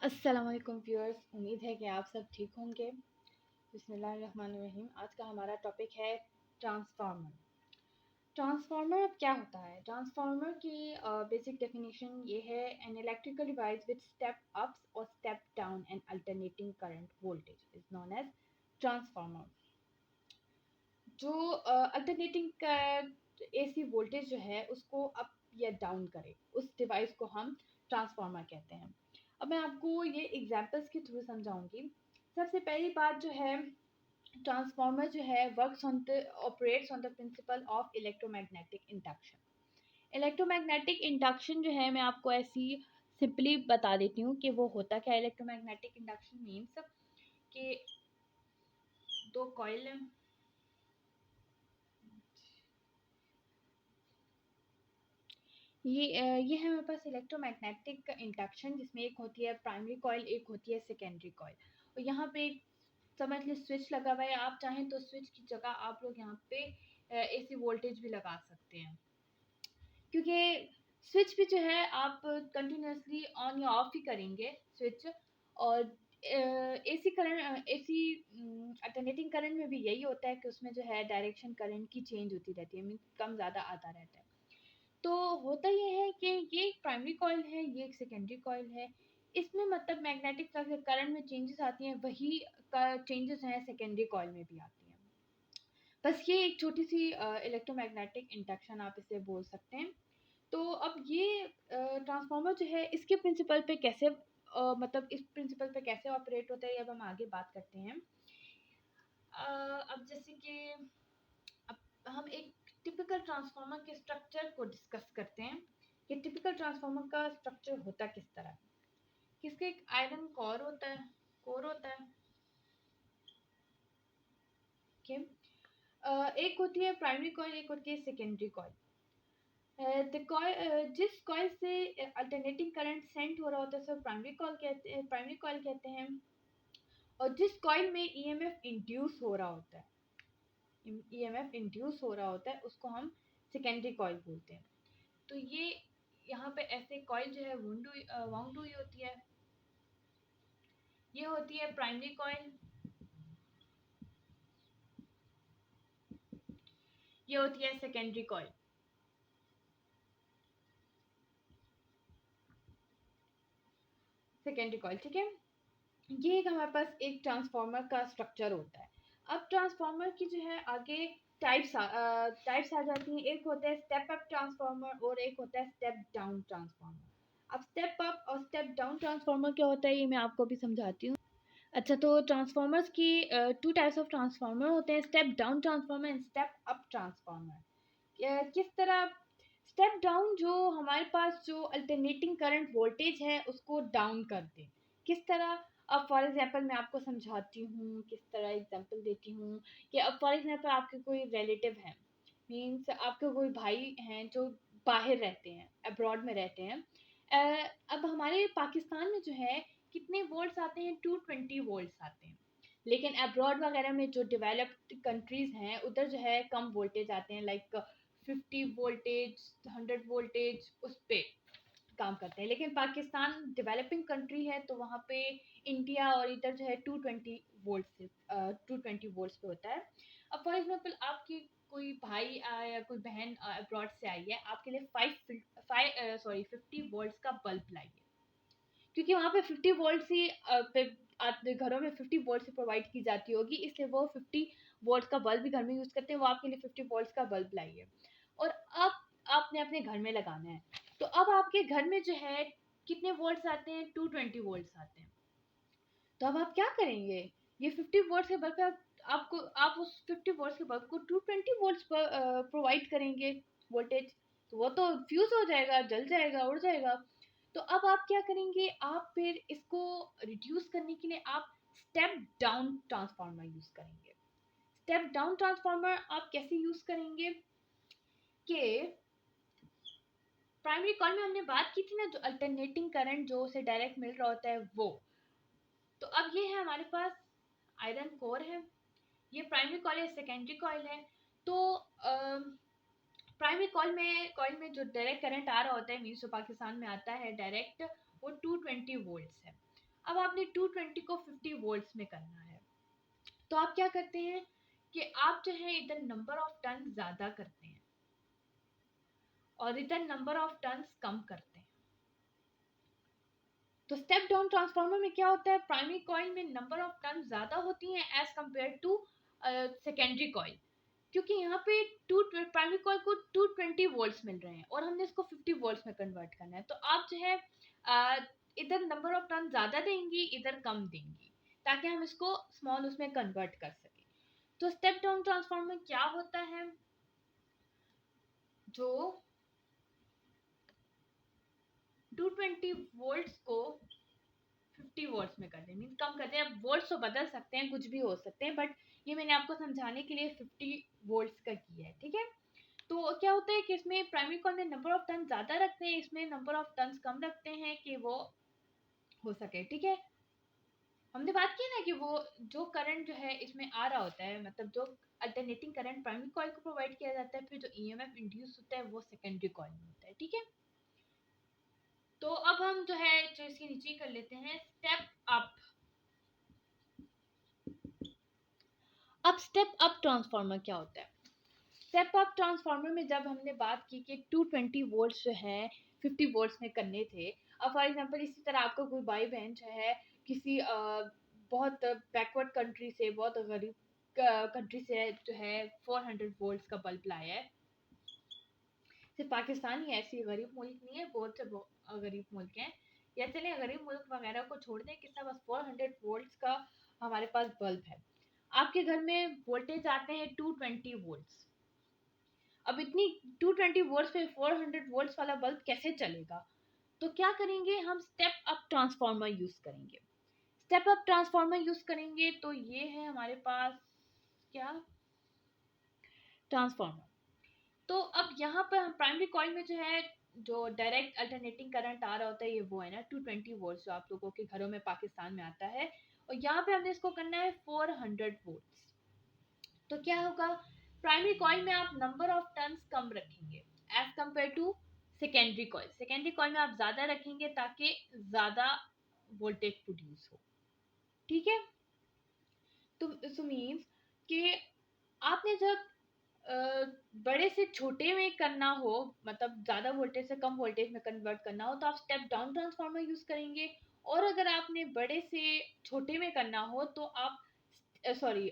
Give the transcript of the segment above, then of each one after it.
अस्सलाम वालेकुम व्यूअर्स, उम्मीद है कि आप सब ठीक होंगे। बिस्मिल्लाहिर्रहमानिर्रहीम। आज का हमारा टॉपिक है ट्रांसफार्मर। ट्रांसफार्मर अब क्या होता है? ट्रांसफार्मर की बेसिक डेफिनेशन ये है, an electrical device with step ups और step down and alternating current voltage is known as transformer. जो अल्टरनेटिंग एसी वोल्टेज जो है उसको अप या डाउन करे, उस डिवाइस को हम ट्रांसफार्मर कहते हैं। अब मैं आपको ये एग्जांपल्स के थ्रू समझाऊंगी। सबसे पहली बात जो है, ट्रांसफार्मर जो है works on the operates on the principle of electromagnetic induction. Electromagnetic induction जो है, मैं आपको ऐसी सिंपली बता देती हूँ कि वो होता क्या है। इलेक्ट्रोमैग्नेटिक इंडक्शन मीन्स कि दो कॉइल, ये है मेरे पास इलेक्ट्रोमैग्नेटिक इंडक्शन, जिसमें एक होती है प्राइमरी कॉइल, एक होती है सेकेंडरी कॉइल। और यहाँ पे समझ लीजिए स्विच लगा हुआ है। आप चाहें तो स्विच की जगह आप लोग यहाँ पे एसी वोल्टेज भी लगा सकते हैं, क्योंकि स्विच भी जो है आप कंटिन्यूसली ऑन या ऑफ ही करेंगे स्विच। और AC current, AC alternating current में भी यही होता है कि उसमें जो है डायरेक्शन करंट की चेंज होती रहती है, मीन कम ज़्यादा आता रहता है। तो होता ये है कि ये एक प्राइमरी कॉइल है, ये एक सेकेंडरी कॉइल है। इसमें मतलब मैग्नेटिक फ्लक्स करंट में चेंजेस आती हैं, वही चेंजेस हैं सेकेंडरी कॉइल में भी आती हैं। बस ये एक छोटी सी इलेक्ट्रोमैग्नेटिक इंडक्शन आप इसे बोल सकते हैं। तो अब ये ट्रांसफार्मर जो है, इसके प्रिंसिपल पे कैसे मतलब इस प्रिंसिपल पे कैसे ऑपरेट होता है, ये अब हम आगे बात करते हैं। अब जैसे कि अब हम एक टिपिकल ट्रांसफार्मर के स्ट्रक्चर को डिस्कस करते हैं कि टिपिकल ट्रांसफार्मर का स्ट्रक्चर होता किस तरह है। किसके एक आयरन कोर होता है, कोर होता है, ओके। एक होती है प्राइमरी कॉइल, एक होती है सेकेंडरी कॉइल। जिस कॉइल से अल्टरनेटिंग करंट सेंड हो रहा होता है, सब प्राइमरी कॉइल कहते हैं। और जिस कॉइल में ईएमएफ इंड्यूस हो रहा होता है, ईएमएफ इंड्यूस हो रहा होता है, उसको हम सेकेंडरी कॉइल बोलते हैं। तो ये यहाँ पे ऐसे कॉइल जो है वाउंड हुई होती है। ये होती है प्राइमरी कॉइल, ये होती है सेकेंडरी कॉइल। सेकेंडरी कॉइल, ठीक है। ये एक हमारे पास एक ट्रांसफार्मर का स्ट्रक्चर होता है। अब ट्रांसफार्मर की जो है आगे टाइप्स आ जाती हैं। एक होता है स्टेप अप ट्रांसफार्मर और एक होता है स्टेप डाउन ट्रांसफार्मर। अब स्टेप अप और स्टेप डाउन ट्रांसफार्मर क्या होता है, ये मैं आपको भी समझाती हूँ। अच्छा, तो ट्रांसफार्मर्स की टू टाइप्स ऑफ ट्रांसफार्मर होते हैं, step down transformer and step up transformer. किस तरह? स्टेप डाउन जो हमारे पास जो अल्टरनेटिंग करंट वोल्टेज है उसको डाउन कर दे। किस तरह? अब फॉर एग्जांपल मैं आपको समझाती हूँ, किस तरह एग्जांपल देती हूँ कि अब फॉर एग्जांपल आपके कोई रिलेटिव हैं, मीन्स आपके कोई भाई हैं जो बाहर रहते हैं, अब्रॉड में रहते हैं। अब हमारे पाकिस्तान में जो है कितने वोल्ट्स आते हैं, 220 वोल्ट्स आते हैं। लेकिन अब्रॉड वगैरह में जो डेवलप्ड कंट्रीज हैं उधर जो है कम वोल्टेज आते हैं, लाइक 50 वोल्टेज, 100 वोल्टेज, उस पे काम करते हैं। लेकिन पाकिस्तान डेवलपिंग कंट्री है, तो वहाँ पे इंडिया और इधर जो है 220 वोल्ट्स पे होता है। अब फॉर एग्जांपल आपकी कोई भाई या कोई बहन अब्रॉड से आई है, आपके लिए 50 वोल्ट्स का बल्ब लाइए, क्योंकि वहाँ पे 50 वोल्ट ही घरों में 50 वोल्ट से प्रोवाइड की जाती होगी, इसलिए वो 50 वोल्ट का बल्ब भी घर में यूज़ करते हैं। वो आपके लिए 50 वोल्ट का बल्ब लाइए और अब आपने अपने घर में लगाना है। तो अब आपके घर में जो है कितने वोल्ट्स आते हैं, 220 वोल्ट्स आते हैं। तो अब आप क्या करेंगे? ये 50 वोल्ट्स के बल्ब पे आप उस 50 वोल्ट्स के बल्ब को 220 वोल्ट्स पर प्रोवाइड करेंगे वोल्टेज। तो वो तो फ्यूज हो जाएगा, जल जाएगा, उड़ जाएगा। तो अब आप क्या करेंगे? आप फिर इसको रिड्यूस करने के लिए आप स्टेप डाउन ट्रांसफार्मर यूज करेंगे। स्टेप डाउन ट्रांसफार्मर आप कैसे यूज करेंगे कि प्राइमरी कॉइल में हमने बात की थी ना, जो अल्टरनेटिंग करंट जो उसे डायरेक्ट मिल रहा होता है वो। तो अब ये है हमारे पास आयरन कोर है, ये प्राइमरी कॉइल है, सेकेंडरी कॉइल है। तो प्राइमरी कॉइल में जो डायरेक्ट करंट आ रहा होता है, मीन्स जो पाकिस्तान में आता है डायरेक्ट, वो 220 वोल्ट्स है। अब आपने 220 को 50 वोल्ट्स में करना है, तो आप क्या करते हैं कि आप जो है इधर नंबर ऑफ टर्न ज़्यादा करते हैं और इधर नंबर ऑफ टर्न्स कम करते हैं। तो स्टेप डाउन ट्रांसफार्मर में क्या होता है, प्राइमरी कॉइल में नंबर ऑफ टर्न ज़्यादा होती हैं as compare to secondary coil, क्योंकि यहाँ पे प्राइमरी कॉइल को 220 वोल्ट्स मिल रहे हैं और हमने इसको 50 वोल्ट्स में कन्वर्ट करना है। तो आप जो है इधर नंबर ऑफ टर्न ज़्यादा देंगी, इधर कम देंगी, ताकि हम इसको स्मॉल उसमें कन्वर्ट कर सकें। तो स्टेप डाउन ट्रांसफार्मर क्या होता है, जो 220 वोल्ट्स को 50 वोल्ट्स में कर दें, मीन्स कम कर दें। अब वोल्ट्स तो बदल सकते हैं, कुछ भी हो सकते हैं, बट ये मैंने आपको समझाने के लिए 50 वोल्ट्स का किया है, ठीक है। तो क्या होता है कि इसमें प्राइमरी कॉइल में नंबर ऑफ टर्न ज़्यादा रखते हैं, इसमें नंबर ऑफ टर्न्स कम रखते हैं कि वो हो सके, ठीक है। हमने बात की ना कि वो जो करंट जो है इसमें आ रहा होता है, मतलब जो अल्टरनेटिंग करंट प्राइमरी कॉइल को प्रोवाइड किया जाता है, फिर जो ईएमएफ इंड्यूस होता है वो सेकेंडरी कॉइल में होता है, ठीक है। तो अब हम जो है जो इसके नीचे कर लेते हैं स्टेप अप। अब स्टेप अप ट्रांसफार्मर क्या होता है, स्टेप अप ट्रांसफार्मर में जब हमने बात की कि 220 वोल्ट्स जो है 50 वोल्ट्स में करने थे। अब फॉर एग्जांपल इसी तरह आपका कोई भाई बहन जो है किसी बहुत बैकवर्ड कंट्री से, बहुत गरीब कंट्री से जो है 400 वोल्ट्स का बल्ब लाया है। सिर्फ पाकिस्तान ही ऐसी गरीब मुल्क नहीं है, बहुत से गरीब मुल्क हैं, या चले गरीब मुल्क वगैरह को छोड़ दें, किसका बस 400 वोल्ट्स का हमारे पास बल्ब है। आपके घर में वोल्टेज आते हैं 220 वोल्ट्स। अब इतनी 220 वोल्ट्स पे 400 वोल्ट्स वाला बल्ब कैसे चलेगा, तो क्या करेंगे, हम स्टेप अप ट्रांसफार्मर यूज करेंगे। स्टेप अप ट्रांसफार्मर यूज करेंगे तो ये है हमारे पास क्या, ट्रांसफार्मर। तो अब यहाँ पर हम प्राइमरी कॉइल में जो है जो डायरेक्ट अल्टरनेटिंग करंट आ रहा होता है, ये वो है ना 220 वोल्ट्स, जो आप लोगों के घरों में पाकिस्तान में आता है, और यहाँ पे हमने इसको करना है 400 वोल्ट्स। तो क्या होगा, प्राइमरी कॉइल में आप नंबर ऑफ टर्न्स कम रखेंगे as compare to secondary coil. Secondary coil में आप ज्यादा रखेंगे ताकि ज्यादा वोल्टेज प्रोड्यूस हो, ठीक है। तो मीन्स कि आपने जब बड़े से छोटे में करना हो, मतलब ज्यादा वोल्टेज से कम वोल्टेज में कन्वर्ट करना हो, तो आप स्टेप डाउन ट्रांसफार्मर यूज करेंगे। और अगर आपने बड़े से छोटे में करना हो तो आप सॉरी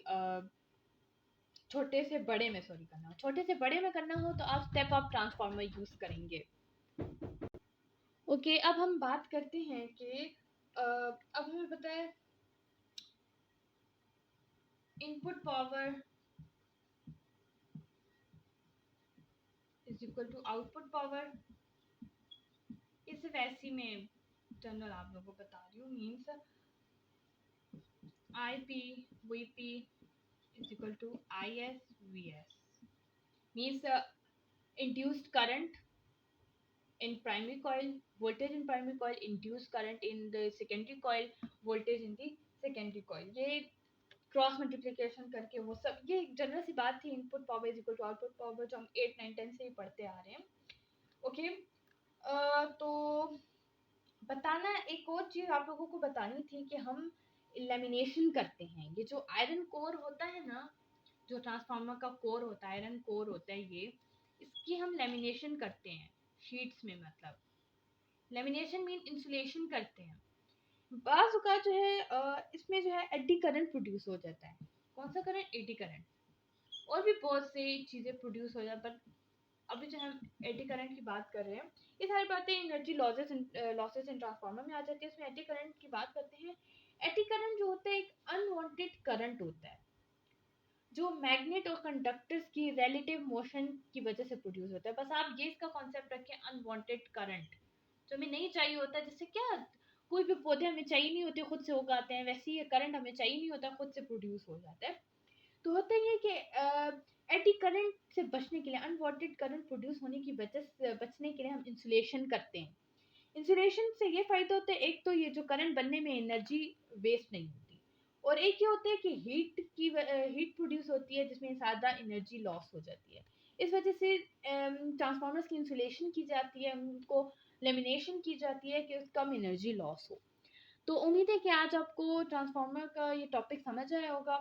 छोटे से बड़े में सॉरी करना हो छोटे से बड़े में करना हो तो आप स्टेप अप ट्रांसफार्मर यूज करेंगे। ओके, अब हम बात करते हैं कि अब हमें पता है input power is equal to output power. इस वैसी में जनरल आप लोगों को बता रही हूँ, means I P V P is equal to I S V S, means induced current in primary coil, voltage in primary coil, induced current in the secondary coil, voltage in the secondary coil। ये cross multiplication करके वो सब, ये general सी बात थी, input power is equal to output power, जो हम 8 9 10 से ही पढ़ते आ रहे हैं। ओके, तो बताना एक और चीज आप लोगों को बतानी थी कि हम लेमिनेशन करते हैं। ये जो आयरन कोर होता है ना, जो ट्रांसफार्मर का कोर होता है, आयरन कोर होता है ये, इसकी हम लेमिनेशन करते हैं शीट्स में। मतलब लेमिनेशन मीन इंसुलेशन करते हैं। बाज़ औक़ात जो है इसमें जो है एडी करंट प्रोड्यूस हो जाता है। कौन सा करंट, एडी करंट। और भी बहुत सी चीज़ें प्रोड्यूस हो जाती है, पर अभी जो हम एडी करंट की बात कर रहे हैं, ये सारी बातें एनर्जी लॉसेस इन ट्रांसफार्मर में आ जाती है। इसमें एडी करंट की बात करते हैं। एडी करंट जो होता है एक अनवांटेड करंट होता है, जो मैग्नेट और कंडक्टर्स की रिलेटिव मोशन की वजह से प्रोड्यूस होता है। बस आप ये इसका कॉन्सेप्ट रखें, अनवांटेड करंट जो हमें नहीं चाहिए होता। जैसे क्या, कोई भी पौधे हमें चाहिए नहीं होते खुद से उगाते हैं, वैसे ही करंट हमें चाहिए नहीं होता खुद से प्रोड्यूस हो जाता है। तो होता ये कि एडी करंट से बचने के लिए, अनवांटेड करंट प्रोड्यूस होने की वजह से बचने के लिए हम इंसुलेशन करते हैं। इंसुलेशन से ये फायदा होता है, एक तो ये जो करंट बनने में एनर्जी वेस्ट नहीं होती, और एक ये होता है कि हीट प्रोड्यूस होती है जिसमें ज़्यादा एनर्जी लॉस हो जाती है। इस वजह से ट्रांसफार्मर्स की इंसुलेशन की जाती है, उनको लेमिनेशन की जाती है कि कम एनर्जी लॉस हो। तो उम्मीद है कि आज आपको ट्रांसफ़ॉर्मर का ये टॉपिक समझ आया होगा।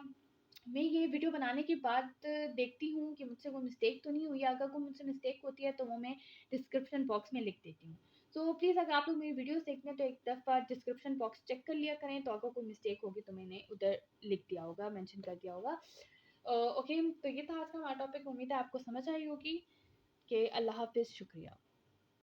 मैं ये वीडियो बनाने के बाद देखती हूँ कि मुझसे कोई मिस्टेक तो नहीं हुई है, अगर कोई मुझसे मिस्टेक होती है तो वो मैं डिस्क्रिप्शन बॉक्स में लिख देती हूँ। तो प्लीज़ अगर आप लोग मेरी वीडियोज़ देखते हैं तो एक दफ़ा डिस्क्रिप्शन बॉक्स चेक कर लिया करें, तो अगर कोई मिस्टेक होगी तो मैंने उधर लिख दिया होगा, मेंशन कर दिया होगा। ओके, तो ये था आज का हमारा टॉपिक, उम्मीद है आपको समझ आई होगी। कि अल्लाह हाफ़िज़, शुक्रिया।